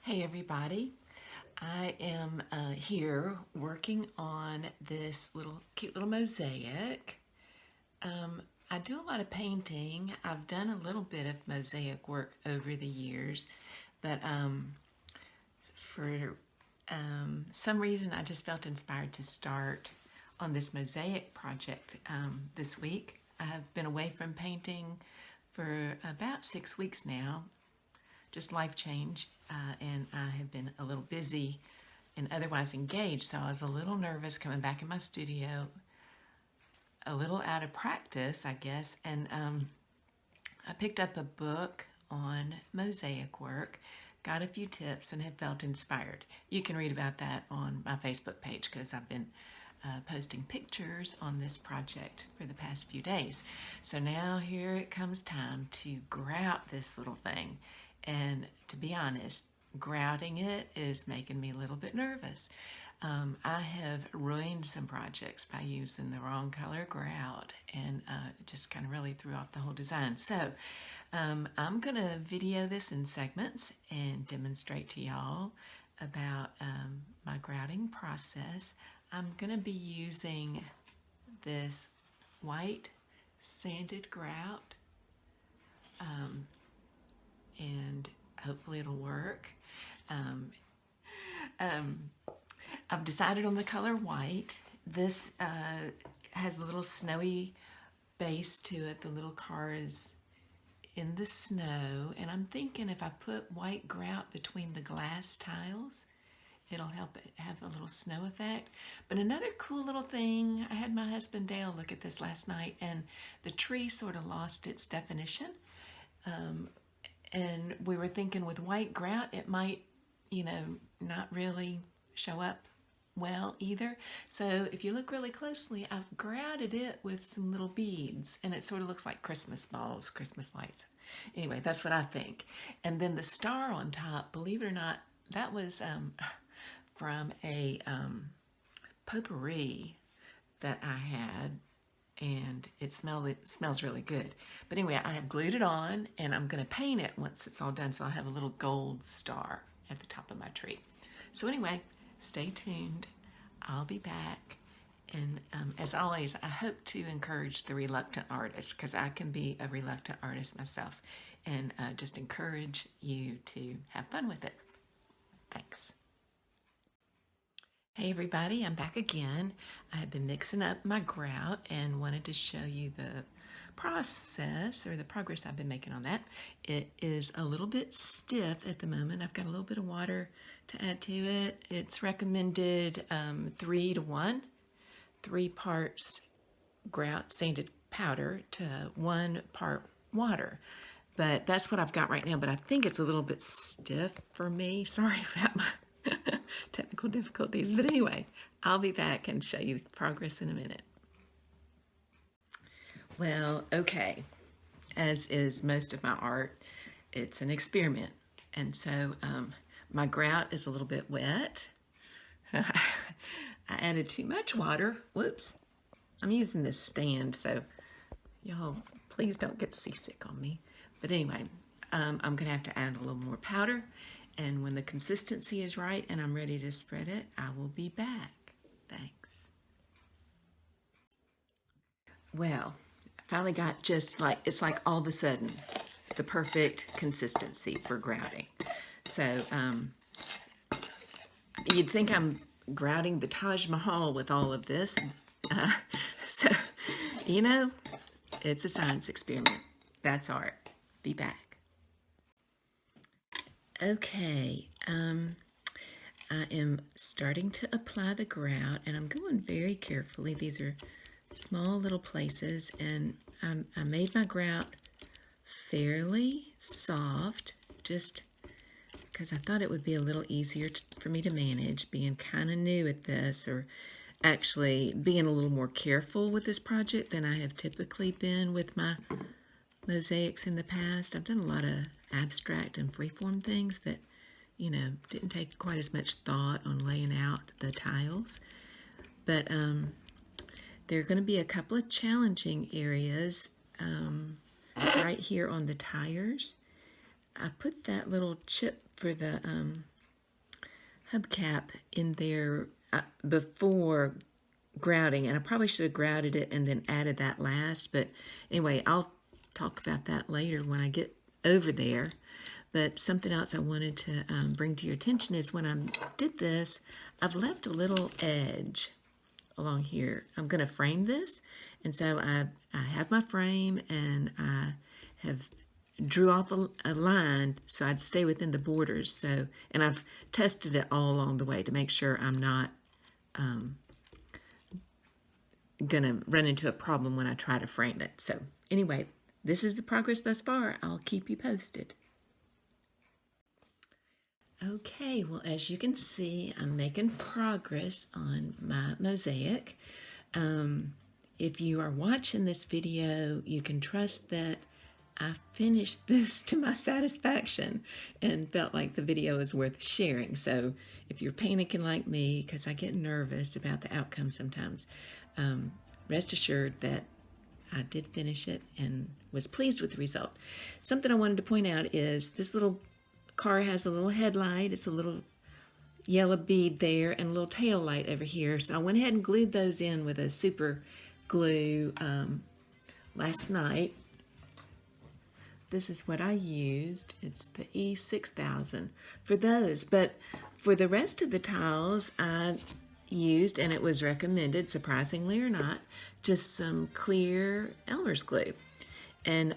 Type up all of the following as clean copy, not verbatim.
Hey everybody, I am here working on this cute little mosaic. I do a lot of painting. I've done a little bit of mosaic work over the years, but for some reason I just felt inspired to start on this mosaic project this week. I have been away from painting for about 6 weeks now, just life change, and I have been a little busy and otherwise engaged, so I was a little nervous coming back in my studio, a little out of practice, I guess, and I picked up a book on mosaic work, got a few tips, and have felt inspired. You can read about that on my Facebook page because I've been posting pictures on this project for the past few days. So now here it comes time to grout this little thing. And to be honest, grouting it is making me a little bit nervous. I have ruined some projects by using the wrong color grout, and it just kind of really threw off the whole design. So I'm going to video this in segments and demonstrate to y'all about my grouting process. I'm going to be using this white sanded grout, and hopefully it'll work. I've decided on the color white. This has a little snowy base to it. The little car is in the snow, and I'm thinking if I put white grout between the glass tiles, it'll help it have a little snow effect. But another cool little thing, I had my husband Dale look at this last night, and the tree sort of lost its definition. And we were thinking with white grout, it might, not really show up well either. So if you look really closely, I've grouted it with some little beads, and it sort of looks like Christmas balls, Christmas lights. Anyway, that's what I think. And then the star on top, believe it or not, that was from a potpourri that I had, and it smells really good. But anyway, I have glued it on, and I'm going to paint it once it's all done, so I'll have a little gold star at the top of my tree. So anyway, stay tuned. I'll be back. And as always, I hope to encourage the reluctant artist, because I can be a reluctant artist myself, and just encourage you to have fun with it. Thanks. Hey everybody, I'm back again. I have been mixing up my grout and wanted to show you the process or the progress I've been making on that. It is a little bit stiff at the moment. I've got a little bit of water to add to it. It's recommended 3 to 1, 3 parts grout sanded powder to 1 part water. But that's what I've got right now, but I think it's a little bit stiff for me. Sorry about my technical difficulties, but anyway, I'll be back and show you progress in a minute. Well, okay, as is most of my art, it's an experiment, and so my grout is a little bit wet. I added too much water. Whoops. I'm using this stand, so y'all please don't get seasick on me. But anyway, I'm gonna have to add a little more powder, and when the consistency is right and I'm ready to spread it, I will be back. Thanks. Well, I finally got it's like all of a sudden the perfect consistency for grouting. So you'd think I'm grouting the Taj Mahal with all of this. So, it's a science experiment. That's art. Be back. Okay, I am starting to apply the grout, and I'm going very carefully. These are small little places, and I made my grout fairly soft, just because I thought it would be a little easier for me to manage, being kind of new at this, or actually being a little more careful with this project than I have typically been with my mosaics in the past. I've done a lot of abstract and freeform things that, didn't take quite as much thought on laying out the tiles. But there are going to be a couple of challenging areas right here on the tires. I put that little chip for the hubcap in there before grouting, and I probably should have grouted it and then added that last, but anyway, I'll talk about that later when I get over there. But something else I wanted to bring to your attention is when I did this, I've left a little edge along here. I'm going to frame this, and so I have my frame, and I have drew off a line so I'd stay within the borders. So, and I've tested it all along the way to make sure I'm not gonna run into a problem when I try to frame it. So anyway, this is the progress thus far. I'll keep you posted. Okay, well, as you can see, I'm making progress on my mosaic. If you are watching this video, you can trust that I finished this to my satisfaction and felt like the video is worth sharing. So if you're panicking like me, because I get nervous about the outcome sometimes, rest assured that I did finish it and was pleased with the result. Something I wanted to point out is this little car has a little headlight. It's a little yellow bead there and a little tail light over here. So I went ahead and glued those in with a super glue last night. This is what I used. It's the E6000 for those. But for the rest of the tiles, I used, and it was recommended, surprisingly or not, just some clear Elmer's glue. And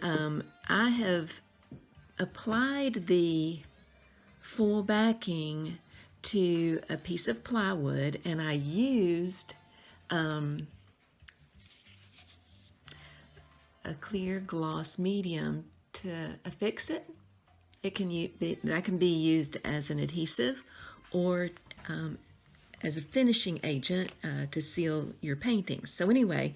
I have applied the full backing to a piece of plywood, and I used a clear gloss medium to affix it. That can be used as an adhesive or as a finishing agent to seal your paintings. So anyway,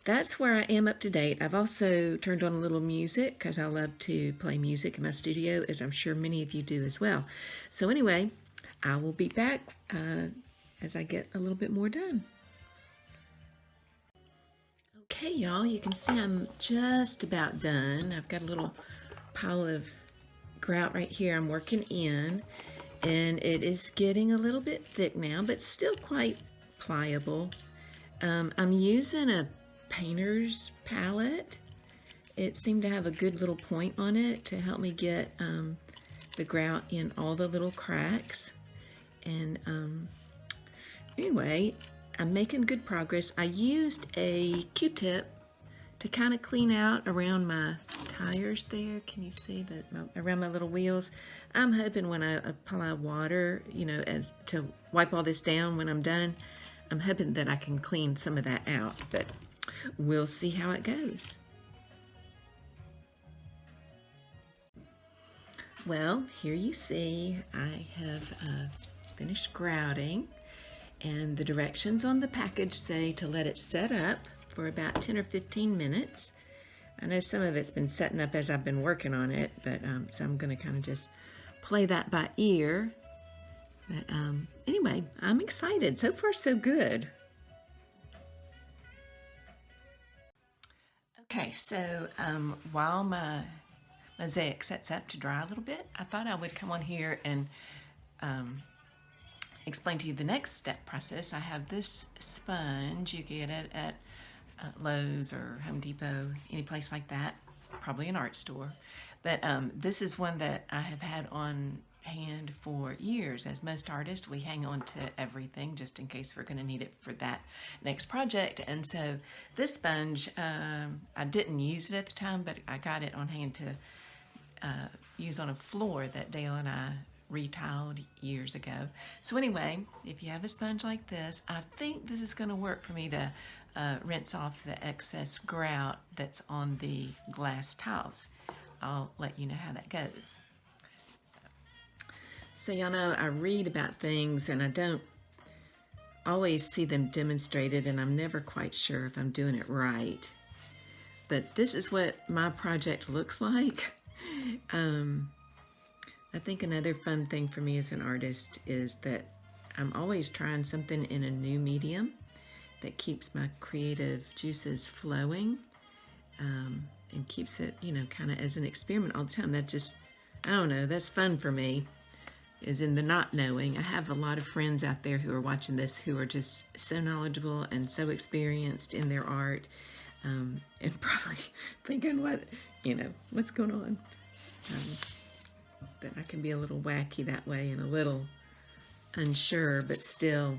that's where I am up to date. I've also turned on a little music because I love to play music in my studio, as I'm sure many of you do as well. So anyway, I will be back as I get a little bit more done. Okay, y'all, you can see I'm just about done. I've got a little pile of grout right here I'm working in, and it is getting a little bit thick now, but still quite pliable. I'm using a painter's palette. It seemed to have a good little point on it to help me get the grout in all the little cracks. And anyway, I'm making good progress. I used a Q-tip to kind of clean out around my tires there. Can you see that around my little wheels? I'm hoping when I apply water, you know, as to wipe all this down when I'm done, I'm hoping that I can clean some of that out, but we'll see how it goes. Well, here you see I have finished grouting, and the directions on the package say to let it set up for about 10 or 15 minutes. I know some of it's been setting up as I've been working on it, but so I'm going to kind of just play that by ear. But anyway, I'm excited. So far, so good. Okay, so while my mosaic sets up to dry a little bit, I thought I would come on here and explain to you the next step process. I have this sponge. You get it at Lowe's or Home Depot, any place like that, probably an art store. But this is one that I have had on hand for years. As most artists, we hang on to everything just in case we're going to need it for that next project. And so this sponge, I didn't use it at the time, but I got it on hand to use on a floor that Dale and I retiled years ago. So anyway, if you have a sponge like this, I think this is going to work for me to rinse off the excess grout that's on the glass tiles. I'll let you know how that goes. So y'all know I read about things and I don't always see them demonstrated, and I'm never quite sure if I'm doing it right. But this is what my project looks like. I think another fun thing for me as an artist is that I'm always trying something in a new medium that keeps my creative juices flowing and keeps it, you know, kind of as an experiment all the time. That just, I don't know, that's fun for me. is in the not knowing. I have a lot of friends out there who are watching this who are just so knowledgeable and so experienced in their art, and probably thinking, what's going on? But I can be a little wacky that way and a little unsure, but still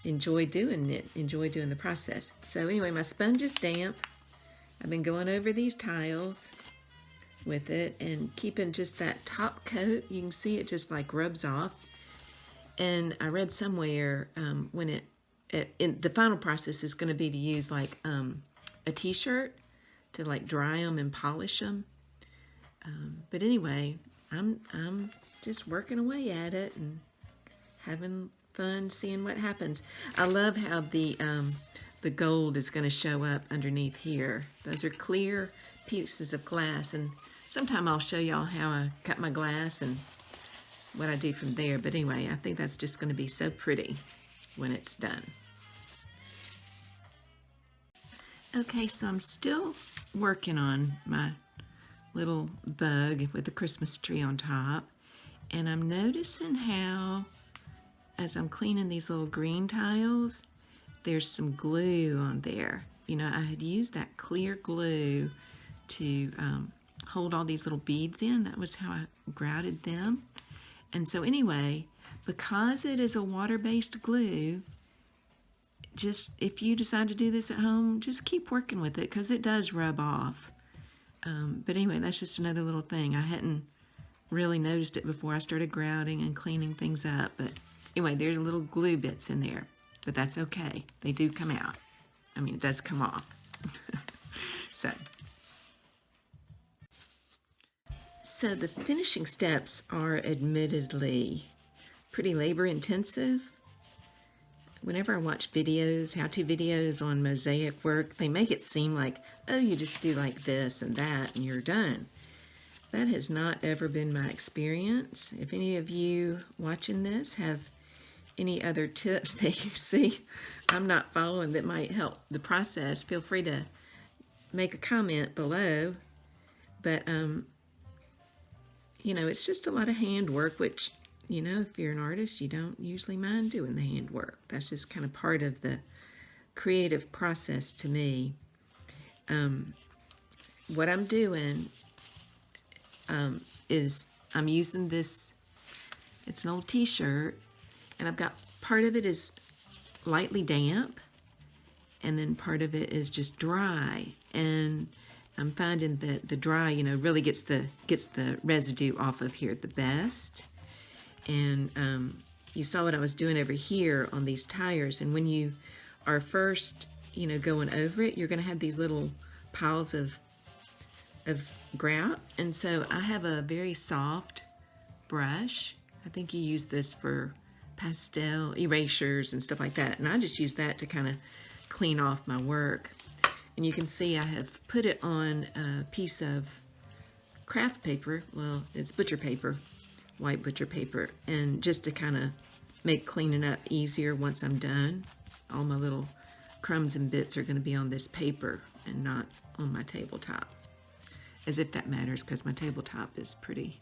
enjoy doing it, enjoy doing the process. So anyway, my sponge is damp. I've been going over these tiles with it and keeping just that top coat. You can see it just like rubs off. And I read somewhere when in the final process is going to be to use like a t-shirt to like dry them and polish them. But anyway, I'm just working away at it and having fun seeing what happens. I love how the gold is going to show up underneath here. Those are clear pieces of glass, and sometime I'll show y'all how I cut my glass and what I do from there. But anyway, I think that's just going to be so pretty when it's done. Okay, so I'm still working on my little bug with the Christmas tree on top, and I'm noticing how, as I'm cleaning these little green tiles, there's some glue on there. You know, I had used that clear glue to hold all these little beads in. That was how I grouted them. And so anyway, because it is a water-based glue, just if you decide to do this at home, just keep working with it because it does rub off. But anyway, that's just another little thing. I hadn't really noticed it before I started grouting and cleaning things up. But anyway, there are little glue bits in there, but that's okay. They do come out. I mean, it does come off. So the finishing steps are admittedly pretty labor intensive. Whenever I watch videos, how-to videos on mosaic work, they make it seem like, oh, you just do like this and that and you're done. That has not ever been my experience. If any of you watching this have any other tips that you see I'm not following that might help the process, feel free to make a comment below. But, you know, it's just a lot of handwork, which, you know, if you're an artist, you don't usually mind doing the handwork. That's just kind of part of the creative process to me. What I'm doing is I'm using this, it's an old t-shirt, and I've got part of it is lightly damp, and then part of it is just dry. And I'm finding that the dry, you know, really gets the residue off of here the best. And you saw what I was doing over here on these tires. And when you are first, you know, going over it, you're going to have these little piles of grout. And so I have a very soft brush. I think you use this for pastel erasures and stuff like that. And I just use that to kind of clean off my work. And you can see I have put it on a piece of craft paper. Well, it's butcher paper, white butcher paper. And just to kind of make cleaning up easier once I'm done. All my little crumbs and bits are going to be on this paper and not on my tabletop. As if that matters, because my tabletop is pretty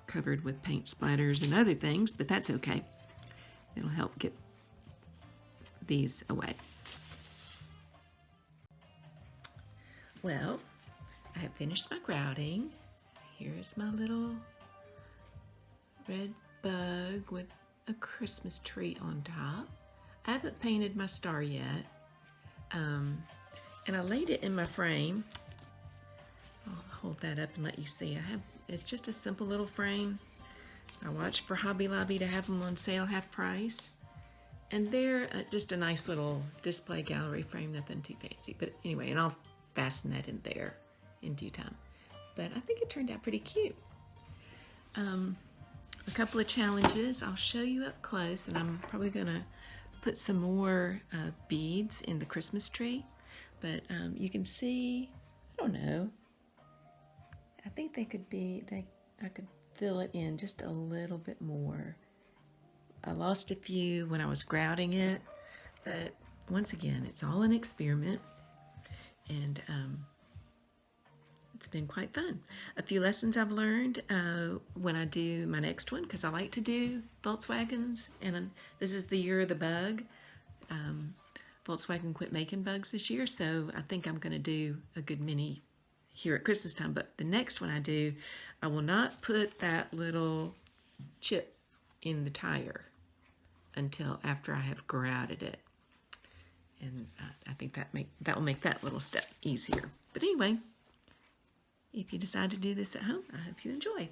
covered with paint splatters and other things, but that's okay. It'll help get these away. Well, I have finished my grouting. Here's my little red bug with a Christmas tree on top. I haven't painted my star yet. And I laid it in my frame. I'll hold that up and let you see. It's just a simple little frame. I watched for Hobby Lobby to have them on sale half price. And they're just a nice little display gallery frame, nothing too fancy. But anyway, and I'll fasten that in there in due time. But I think it turned out pretty cute. A couple of challenges I'll show you up close, and I'm probably gonna put some more beads in the Christmas tree. But you can see, I don't know, I think they could be, I could fill it in just a little bit more. I lost a few when I was grouting it, but once again, it's all an experiment. And it's been quite fun. A few lessons I've learned when I do my next one, because I like to do Volkswagens, and this is the year of the bug. Volkswagen quit making bugs this year, so I think I'm going to do a good many here at Christmas time. But the next one I do, I will not put that little chip in the tire until after I have grouted it. And I think that will make that little step easier. But anyway, if you decide to do this at home, I hope you enjoy.